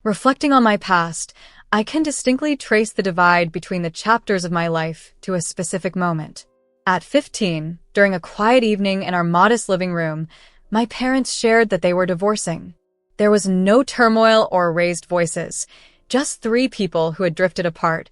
Reflecting on my past, I can distinctly trace the divide between the chapters of my life to a specific moment. At 15, during a quiet evening in our modest living room, my parents shared that they were divorcing. There was no turmoil or raised voices, just three people who had drifted apart,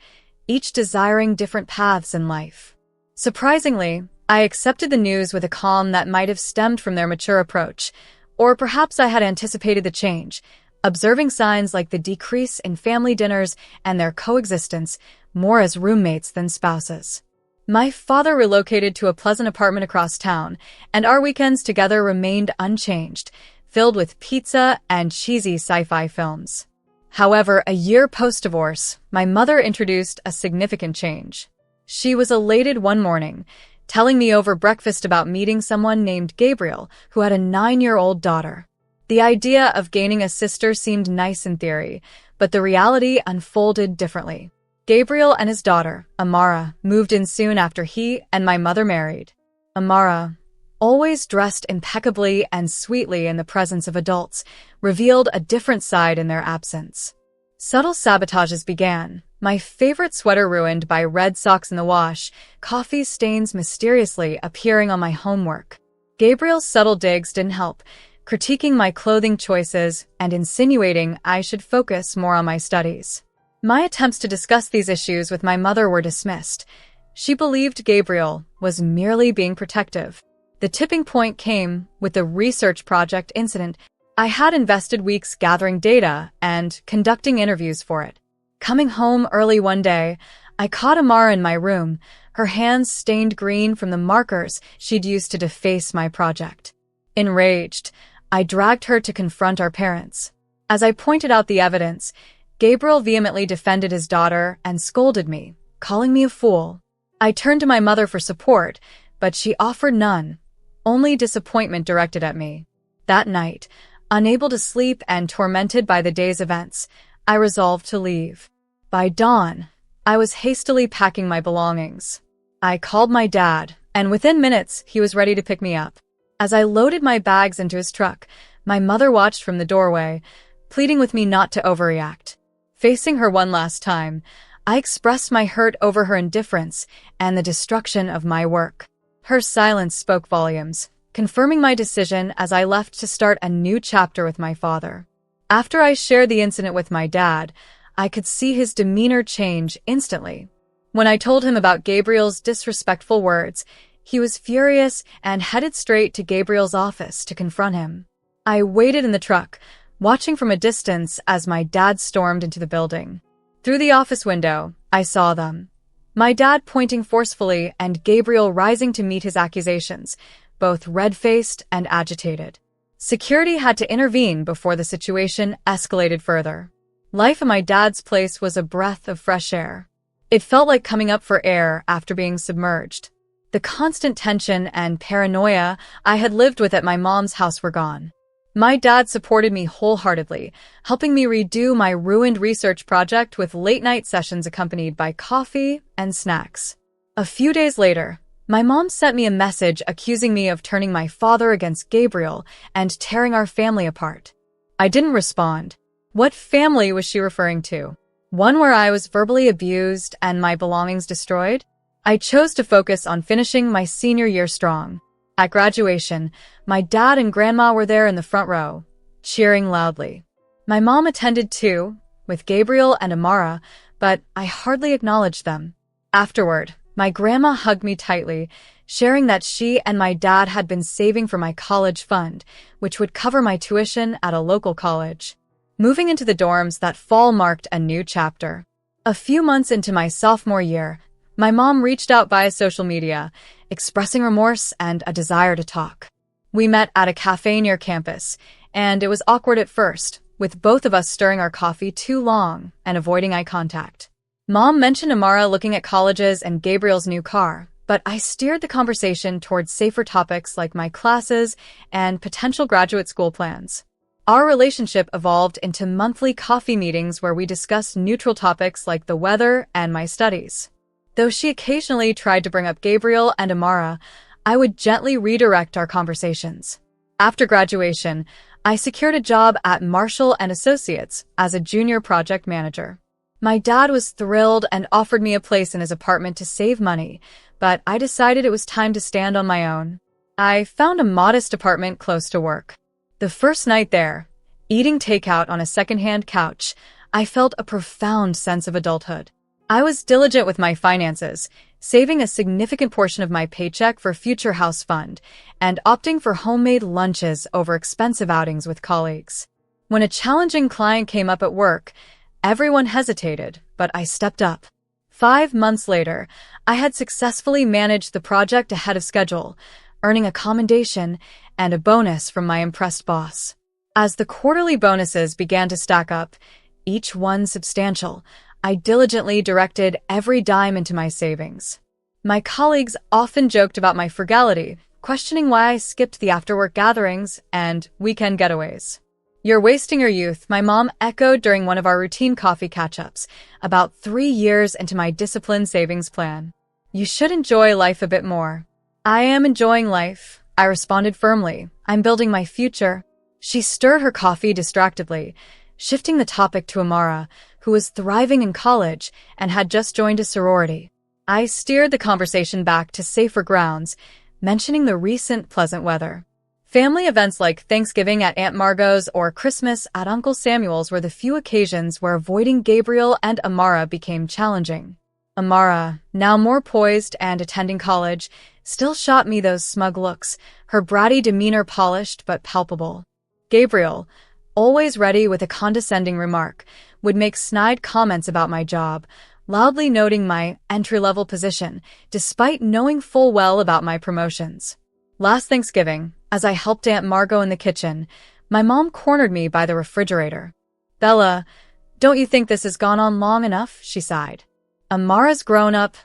each desiring different paths in life. Surprisingly, I accepted the news with a calm that might have stemmed from their mature approach, or perhaps I had anticipated the change, observing signs like the decrease in family dinners and their coexistence more as roommates than spouses. My father relocated to a pleasant apartment across town, and our weekends together remained unchanged, filled with pizza and cheesy sci-fi films. However, a year post-divorce, my mother introduced a significant change. She was elated one morning, telling me over breakfast about meeting someone named Gabriel, who had a 9-year-old daughter. The idea of gaining a sister seemed nice in theory, but the reality unfolded differently. Gabriel and his daughter, Amara, moved in soon after he and my mother married. Amara, always dressed impeccably and sweetly in the presence of adults, revealed a different side in their absence. Subtle sabotages began. My favorite sweater ruined by red socks in the wash, coffee stains mysteriously appearing on my homework. Gabriel's subtle digs didn't help, critiquing my clothing choices and insinuating I should focus more on my studies. My attempts to discuss these issues with my mother were dismissed. She believed Gabriel was merely being protective. The tipping point came with the research project incident. I had invested weeks gathering data and conducting interviews for it. Coming home early one day, I caught Amara in my room, her hands stained green from the markers she'd used to deface my project. Enraged, I dragged her to confront our parents. As I pointed out the evidence, Gabriel vehemently defended his daughter and scolded me, calling me a fool. I turned to my mother for support, but she offered none, only disappointment directed at me. That night, unable to sleep and tormented by the day's events, I resolved to leave. By dawn, I was hastily packing my belongings. I called my dad, and within minutes, he was ready to pick me up. As I loaded my bags into his truck, my mother watched from the doorway, pleading with me not to overreact. Facing her one last time, I expressed my hurt over her indifference and the destruction of my work. Her silence spoke volumes, confirming my decision as I left to start a new chapter with my father. After I shared the incident with my dad, I could see his demeanor change instantly. When I told him about Gabriel's disrespectful words, he was furious and headed straight to Gabriel's office to confront him. I waited in the truck, watching from a distance as my dad stormed into the building. Through the office window, I saw them. My dad pointing forcefully and Gabriel rising to meet his accusations, both red-faced and agitated. Security had to intervene before the situation escalated further. Life in my dad's place was a breath of fresh air. It felt like coming up for air after being submerged. The constant tension and paranoia I had lived with at my mom's house were gone. My dad supported me wholeheartedly, helping me redo my ruined research project with late-night sessions accompanied by coffee and snacks. A few days later, my mom sent me a message accusing me of turning my father against Gabriel and tearing our family apart. I didn't respond. What family was she referring to? One where I was verbally abused and my belongings destroyed? I chose to focus on finishing my senior year strong. At graduation, my dad and grandma were there in the front row, cheering loudly. My mom attended too, with Gabriel and Amara, but I hardly acknowledged them. Afterward, my grandma hugged me tightly, sharing that she and my dad had been saving for my college fund, which would cover my tuition at a local college. Moving into the dorms that fall marked a new chapter. A few months into my sophomore year, my mom reached out via social media, expressing remorse and a desire to talk. We met at a cafe near campus, and it was awkward at first, with both of us stirring our coffee too long and avoiding eye contact. Mom mentioned Amara looking at colleges and Gabriel's new car, but I steered the conversation towards safer topics like my classes and potential graduate school plans. Our relationship evolved into monthly coffee meetings where we discussed neutral topics like the weather and my studies. Though she occasionally tried to bring up Gabriel and Amara, I would gently redirect our conversations. After graduation, I secured a job at Marshall & Associates as a junior project manager. My dad was thrilled and offered me a place in his apartment to save money, but I decided it was time to stand on my own. I found a modest apartment close to work. The first night there, eating takeout on a secondhand couch, I felt a profound sense of adulthood. I was diligent with my finances, saving a significant portion of my paycheck for future house fund, and opting for homemade lunches over expensive outings with colleagues. When a challenging client came up at work, everyone hesitated, but I stepped up. 5 months later, I had successfully managed the project ahead of schedule, earning a commendation and a bonus from my impressed boss. As the quarterly bonuses began to stack up, each one substantial, I diligently directed every dime into my savings. My colleagues often joked about my frugality, questioning why I skipped the after-work gatherings and weekend getaways. "You're wasting your youth," my mom echoed during one of our routine coffee catch-ups, about 3 years into my disciplined savings plan. "You should enjoy life a bit more." "I am enjoying life," I responded firmly. "I'm building my future." She stirred her coffee distractedly, shifting the topic to Amara, who was thriving in college and had just joined a sorority. I steered the conversation back to safer grounds, mentioning the recent pleasant weather. Family events like Thanksgiving at Aunt Margot's or Christmas at Uncle Samuel's were the few occasions where avoiding Gabriel and Amara became challenging. Amara, now more poised and attending college, still shot me those smug looks, her bratty demeanor polished but palpable. Gabriel, always ready with a condescending remark, would make snide comments about my job, loudly noting my entry-level position, despite knowing full well about my promotions. Last Thanksgiving, as I helped Aunt Margot in the kitchen, my mom cornered me by the refrigerator. "Bella, don't you think this has gone on long enough?" she sighed. "Amara's grown up,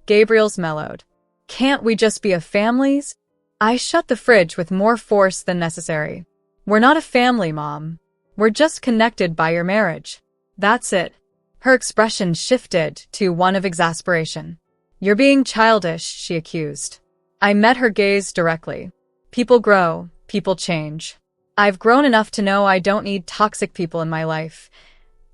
Gabriel's mellowed. Can't we just be a families?" I shut the fridge with more force than necessary. "We're not a family, Mom. We're just connected by your marriage. That's it." Her expression shifted to one of exasperation. "You're being childish," she accused. I met her gaze directly. People grow, people change. I've grown enough to know I don't need toxic people in my life,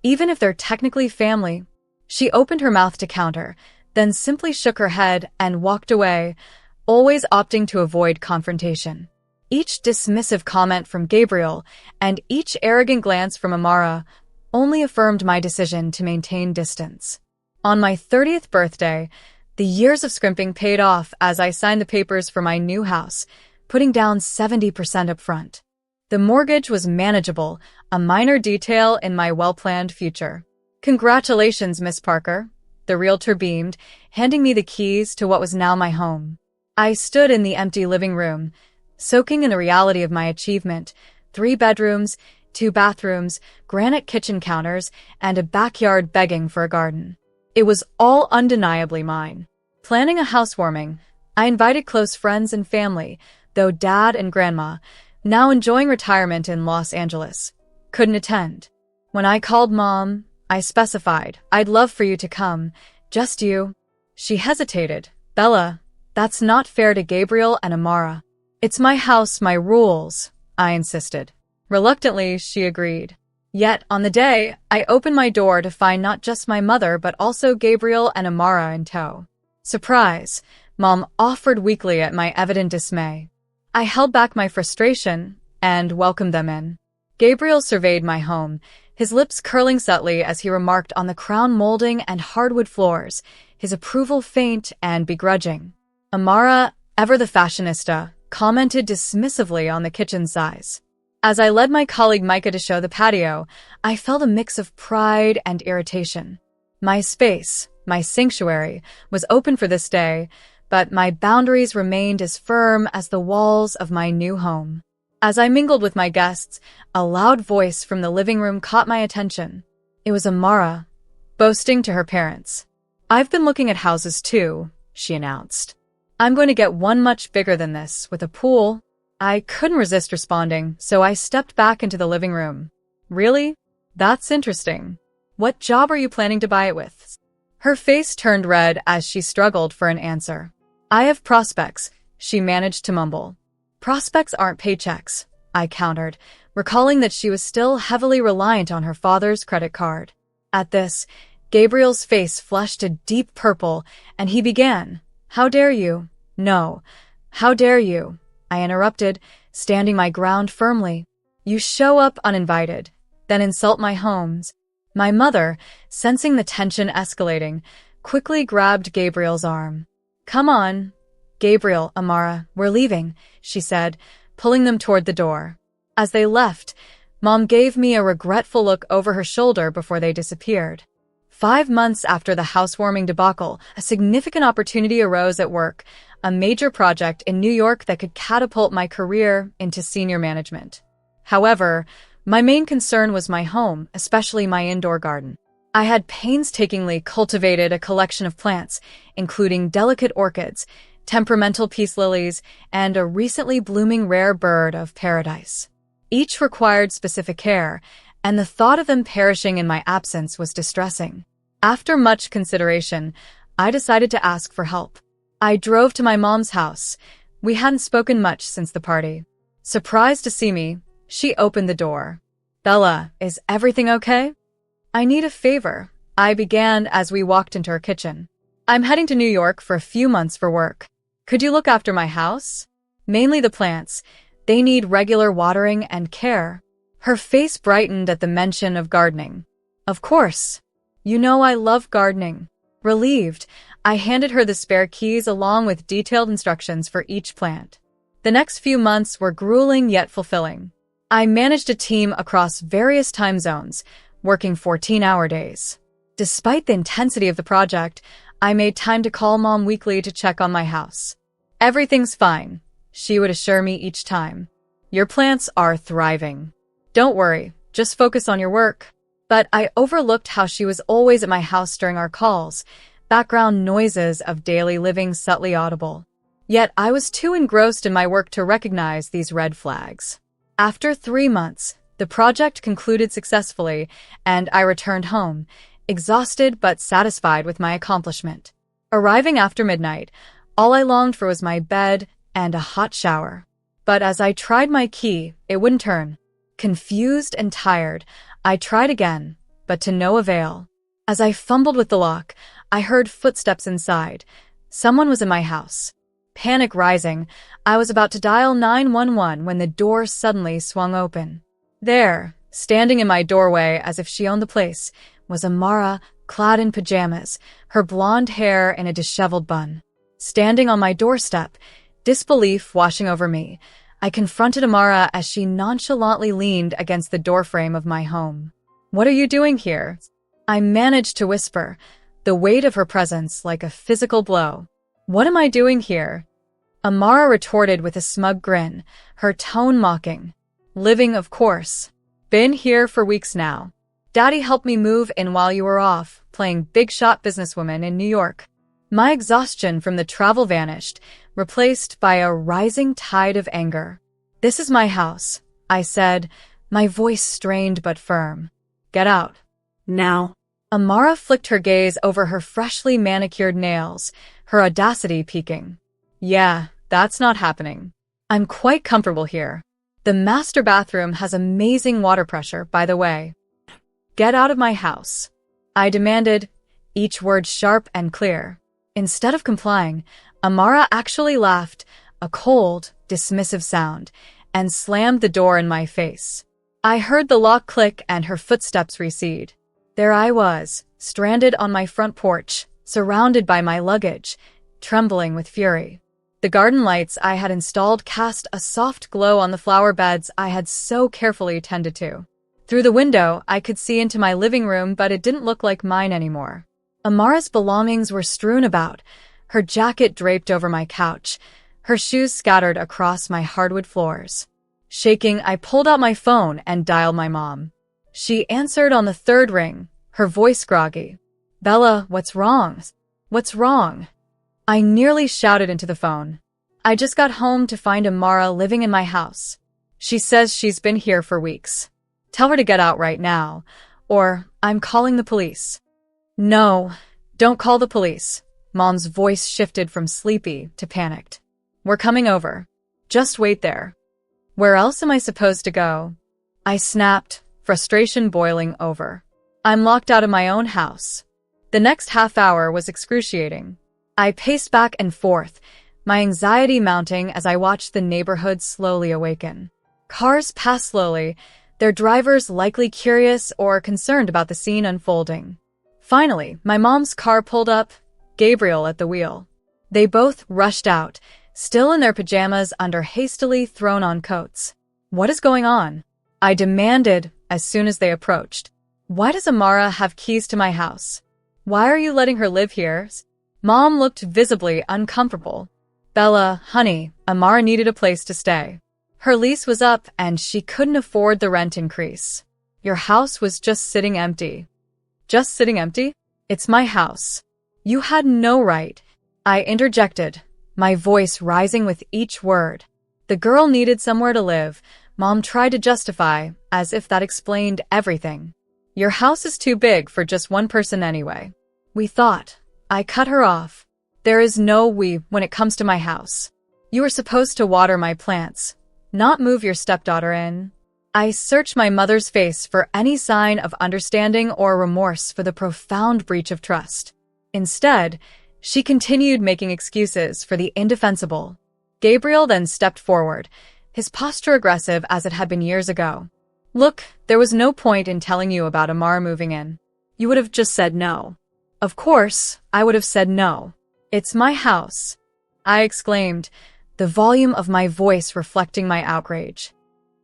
even if they're technically family. She opened her mouth to counter, then simply shook her head and walked away, always opting to avoid confrontation. Each dismissive comment from Gabriel and each arrogant glance from Amara only affirmed my decision to maintain distance. On my 30th birthday, the years of scrimping paid off as I signed the papers for my new house, putting down 70% up front. The mortgage was manageable, a minor detail in my well-planned future. "Congratulations, Miss Parker," the realtor beamed, handing me the keys to what was now my home. I stood in the empty living room, soaking in the reality of my achievement: 3 bedrooms, 2 bathrooms, granite kitchen counters, and a backyard begging for a garden. It was all undeniably mine. Planning a housewarming, I invited close friends and family, though Dad and Grandma, now enjoying retirement in Los Angeles, couldn't attend. When I called Mom, I specified, "I'd love for you to come, just you." She hesitated. "Bella, that's not fair to Gabriel and Amara." "It's my house, my rules," I insisted. Reluctantly, she agreed. Yet, on the day, I opened my door to find not just my mother but also Gabriel and Amara in tow. "Surprise," Mom offered weakly at my evident dismay. I held back my frustration and welcomed them in. Gabriel surveyed my home, his lips curling subtly as he remarked on the crown molding and hardwood floors, his approval faint and begrudging. Amara, ever the fashionista, commented dismissively on the kitchen size. As I led my colleague Micah to show the patio, I felt a mix of pride and irritation. My space, my sanctuary, was open for this day, but my boundaries remained as firm as the walls of my new home. As I mingled with my guests, a loud voice from the living room caught my attention. It was Amara, boasting to her parents. "I've been looking at houses too," she announced. "I'm going to get one much bigger than this, with a pool." I couldn't resist responding, so I stepped back into the living room. "Really? That's interesting. What job are you planning to buy it with?" Her face turned red as she struggled for an answer. "I have prospects," she managed to mumble. "Prospects aren't paychecks," I countered, recalling that she was still heavily reliant on her father's credit card. At this, Gabriel's face flushed a deep purple, and he began, "How dare you?" "No. How dare you?" I interrupted, standing my ground firmly. "You show up uninvited, then insult my homes." My mother, sensing the tension escalating, quickly grabbed Gabriel's arm. "Come on, Gabriel, Amara, we're leaving," she said, pulling them toward the door. As they left, Mom gave me a regretful look over her shoulder before they disappeared. 5 months after the housewarming debacle, a significant opportunity arose at work, a major project in New York that could catapult my career into senior management. However, my main concern was my home, especially my indoor garden. I had painstakingly cultivated a collection of plants, including delicate orchids, temperamental peace lilies, and a recently blooming rare bird of paradise. Each required specific care, and the thought of them perishing in my absence was distressing. After much consideration, I decided to ask for help. I drove to my mom's house. We hadn't spoken much since the party. Surprised to see me, she opened the door. "Bella, is everything okay?" "I need a favor," I began as we walked into her kitchen. "I'm heading to New York for a few months for work. Could you look after my house? Mainly the plants. They need regular watering and care." Her face brightened at the mention of gardening. "Of course. You know I love gardening." Relieved, I handed her the spare keys along with detailed instructions for each plant. The next few months were grueling yet fulfilling. I managed a team across various time zones, working 14-hour days. Despite the intensity of the project, I made time to call Mom weekly to check on my house. "Everything's fine," she would assure me each time. "Your plants are thriving. Don't worry, just focus on your work." But I overlooked how she was always at my house during our calls, background noises of daily living subtly audible. Yet I was too engrossed in my work to recognize these red flags. After 3 months, the project concluded successfully, and I returned home, exhausted but satisfied with my accomplishment. Arriving after midnight, all I longed for was my bed and a hot shower. But as I tried my key, it wouldn't turn. Confused and tired, I tried again, but to no avail. As I fumbled with the lock, I heard footsteps inside. Someone was in my house. Panic rising, I was about to dial 911 when the door suddenly swung open. There, standing in my doorway as if she owned the place, was Amara, clad in pajamas, her blonde hair in a disheveled bun. Standing on my doorstep, disbelief washing over me, I confronted Amara as she nonchalantly leaned against the doorframe of my home. "What are you doing here?" I managed to whisper, the weight of her presence like a physical blow. "What am I doing here?" Amara retorted with a smug grin, her tone mocking. "Living, of course. Been here for weeks now. Daddy helped me move in while you were off, playing big-shot businesswoman in New York." My exhaustion from the travel vanished, replaced by a rising tide of anger. "This is my house," I said, my voice strained but firm. "Get out. Now." Amara flicked her gaze over her freshly manicured nails, her audacity peaking. "Yeah, that's not happening. I'm quite comfortable here. The master bathroom has amazing water pressure, by the way." "Get out of my house," I demanded, each word sharp and clear. Instead of complying, Amara actually laughed, a cold, dismissive sound, and slammed the door in my face. I heard the lock click and her footsteps recede. There I was, stranded on my front porch, surrounded by my luggage, trembling with fury. The garden lights I had installed cast a soft glow on the flower beds I had so carefully tended to. Through the window, I could see into my living room, but it didn't look like mine anymore. Amara's belongings were strewn about, her jacket draped over my couch, her shoes scattered across my hardwood floors. Shaking, I pulled out my phone and dialed my mom. She answered on the 3rd ring, her voice groggy. "Bella, what's wrong? What's wrong?" I nearly shouted into the phone. "I just got home to find Amara living in my house. She says she's been here for weeks. Tell her to get out right now, or I'm calling the police." "No, don't call the police." Mom's voice shifted from sleepy to panicked. "We're coming over. Just wait there." Where else am I supposed to go? I snapped, frustration boiling over. I'm locked out of my own house. The next half hour was excruciating. I paced back and forth, my anxiety mounting as I watched the neighborhood slowly awaken. Cars passed slowly, their drivers likely curious or concerned about the scene unfolding. Finally, my mom's car pulled up, Gabriel at the wheel. They both rushed out, still in their pajamas under hastily thrown-on coats. What is going on? I demanded as soon as they approached. Why does Amara have keys to my house? Why are you letting her live here? Mom looked visibly uncomfortable. Bella, honey, Amara needed a place to stay. Her lease was up and she couldn't afford the rent increase. Your house was just sitting empty. Just sitting empty? It's my house. You had no right. I interjected, my voice rising with each word. The girl needed somewhere to live. Mom tried to justify, as if that explained everything. Your house is too big for just one person anyway. We thought. I cut her off. There is no we when it comes to my house. You are supposed to water my plants, not move your stepdaughter in. I searched my mother's face for any sign of understanding or remorse for the profound breach of trust. Instead, she continued making excuses for the indefensible. Gabriel then stepped forward, his posture aggressive as it had been years ago. Look, there was no point in telling you about Amara moving in. You would have just said no. Of course, I would have said no. It's my house, I exclaimed, the volume of my voice reflecting my outrage.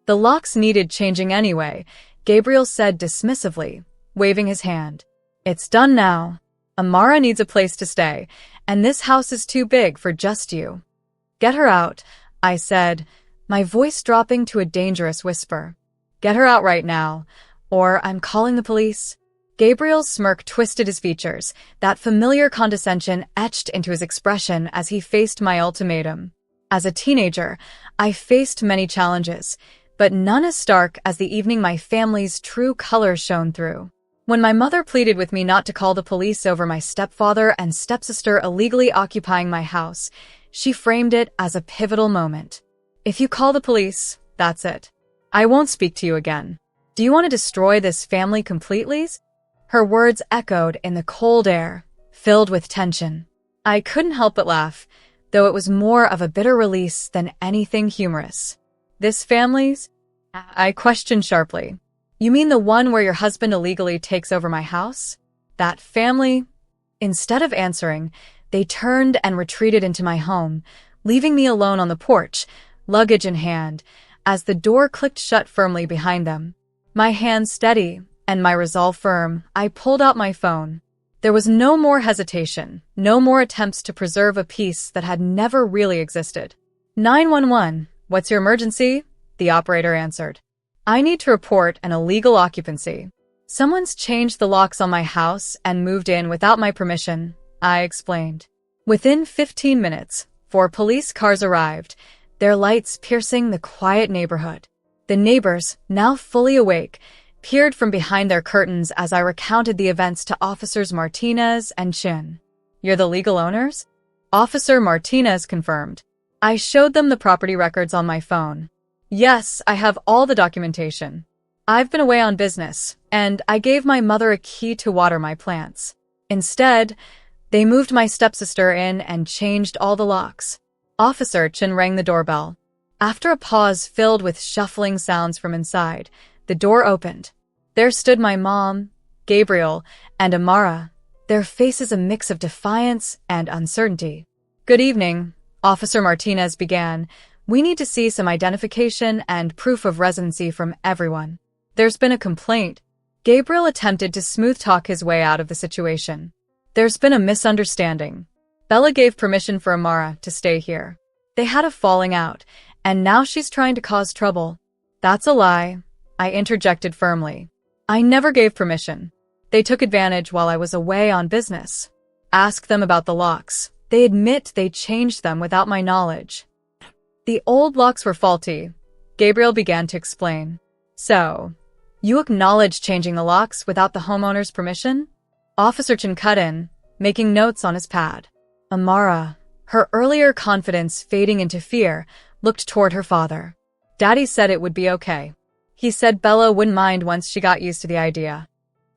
The locks needed changing anyway, Gabriel said dismissively, waving his hand. It's done now. Amara needs a place to stay, and this house is too big for just you. Get her out, I said, my voice dropping to a dangerous whisper. Get her out right now, or I'm calling the police. Gabriel's smirk twisted his features, that familiar condescension etched into his expression as he faced my ultimatum. As a teenager, I faced many challenges, but none as stark as the evening my family's true colors shone through. When my mother pleaded with me not to call the police over my stepfather and stepsister illegally occupying my house, she framed it as a pivotal moment. If you call the police, that's it. I won't speak to you again. Do you want to destroy this family completely? Her words echoed in the cold air, filled with tension. I couldn't help but laugh, though it was more of a bitter release than anything humorous. This family's? I questioned sharply. You mean the one where your husband illegally takes over my house? That family? Instead of answering, they turned and retreated into my home, leaving me alone on the porch, luggage in hand, as the door clicked shut firmly behind them. My hands steady and my resolve firm, I pulled out my phone. There was no more hesitation, no more attempts to preserve a peace that had never really existed. 911, what's your emergency? The operator answered. I need to report an illegal occupancy. Someone's changed the locks on my house and moved in without my permission, I explained. Within 15 minutes, 4 police cars arrived, their lights piercing the quiet neighborhood. The neighbors, now fully awake, peered from behind their curtains as I recounted the events to Officers Martinez and Chin. You're the legal owners? Officer Martinez confirmed. I showed them the property records on my phone. Yes, I have all the documentation. I've been away on business, and I gave my mother a key to water my plants. Instead, they moved my stepsister in and changed all the locks. Officer Chin rang the doorbell. After a pause filled with shuffling sounds from inside, the door opened. There stood my mom, Gabriel, and Amara, their faces a mix of defiance and uncertainty. Good evening, Officer Martinez began. We need to see some identification and proof of residency from everyone. There's been a complaint. Gabriel attempted to smooth-talk his way out of the situation. There's been a misunderstanding. Bella gave permission for Amara to stay here. They had a falling out, and now she's trying to cause trouble. That's a lie, I interjected firmly. I never gave permission. They took advantage while I was away on business. Ask them about the locks. They admit they changed them without my knowledge. The old locks were faulty, Gabriel began to explain. So, you acknowledge changing the locks without the homeowner's permission? Officer Chin cut in, making notes on his pad. Amara, her earlier confidence fading into fear, looked toward her father. Daddy said it would be okay. He said Bella wouldn't mind once she got used to the idea.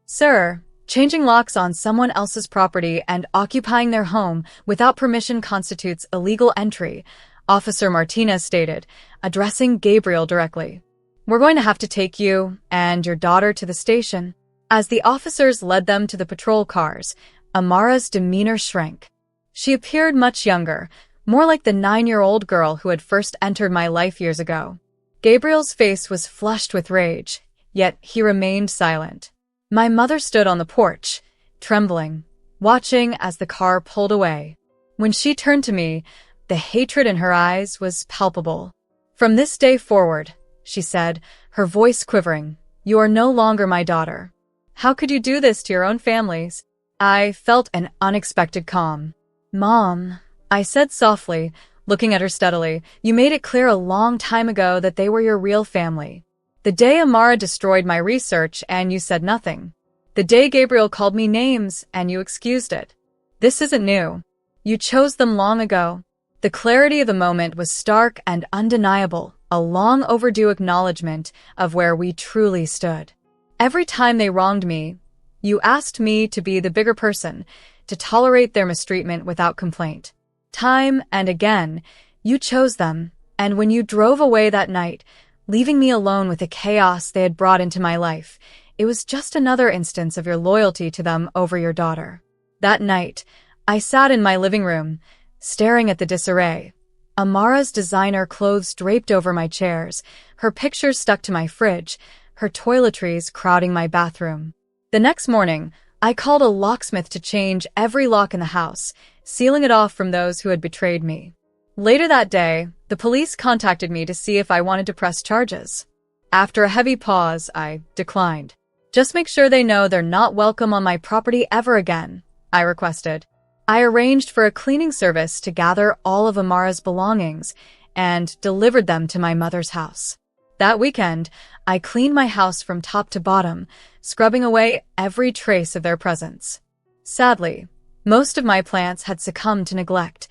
Sir, changing locks on someone else's property and occupying their home without permission constitutes illegal entry, Officer Martinez stated, addressing Gabriel directly. We're going to have to take you and your daughter to the station. As the officers led them to the patrol cars, Amara's demeanor shrank. She appeared much younger, more like the 9-year-old girl who had first entered my life years ago. Gabriel's face was flushed with rage, yet he remained silent. My mother stood on the porch, trembling, watching as the car pulled away. When she turned to me, the hatred in her eyes was palpable. From this day forward, she said, her voice quivering, you are no longer my daughter. How could you do this to your own families? I felt an unexpected calm. Mom, I said softly, looking at her steadily, you made it clear a long time ago that they were your real family. The day Amara destroyed my research and you said nothing. The day Gabriel called me names and you excused it. This isn't new. You chose them long ago. The clarity of the moment was stark and undeniable, a long overdue acknowledgement of where we truly stood. Every time they wronged me, you asked me to be the bigger person, to tolerate their mistreatment without complaint. Time and again, you chose them, and when you drove away that night, leaving me alone with the chaos they had brought into my life, it was just another instance of your loyalty to them over your daughter. That night, I sat in my living room, staring at the disarray. Amara's designer clothes draped over my chairs, her pictures stuck to my fridge, her toiletries crowding my bathroom. The next morning, I called a locksmith to change every lock in the house, sealing it off from those who had betrayed me. Later that day, the police contacted me to see if I wanted to press charges. After a heavy pause, I declined. Just make sure they know they're not welcome on my property ever again, I requested. I arranged for a cleaning service to gather all of Amara's belongings and delivered them to my mother's house. That weekend, I cleaned my house from top to bottom, scrubbing away every trace of their presence. Sadly, most of my plants had succumbed to neglect.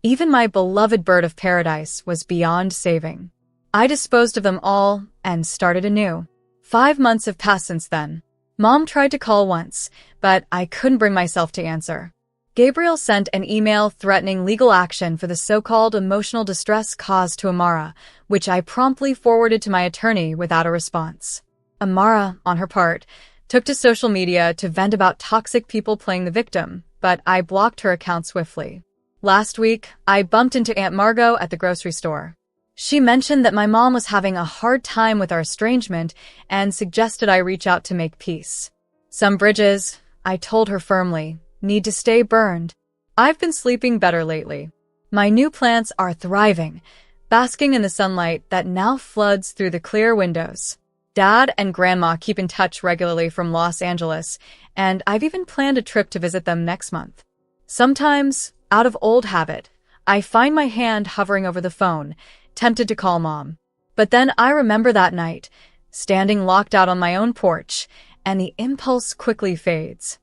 Even my beloved bird of paradise was beyond saving. I disposed of them all and started anew. 5 months have passed since then. Mom tried to call once, but I couldn't bring myself to answer. Gabriel sent an email threatening legal action for the so-called emotional distress caused to Amara, which I promptly forwarded to my attorney without a response. Amara, on her part, took to social media to vent about toxic people playing the victim, but I blocked her account swiftly. Last week, I bumped into Aunt Margot at the grocery store. She mentioned that my mom was having a hard time with our estrangement and suggested I reach out to make peace. Some bridges, I told her firmly, need to stay burned. I've been sleeping better lately. My new plants are thriving, basking in the sunlight that now floods through the clear windows. Dad and Grandma keep in touch regularly from Los Angeles, and I've even planned a trip to visit them next month. Sometimes, out of old habit, I find my hand hovering over the phone, tempted to call Mom. But then I remember that night, standing locked out on my own porch, and the impulse quickly fades.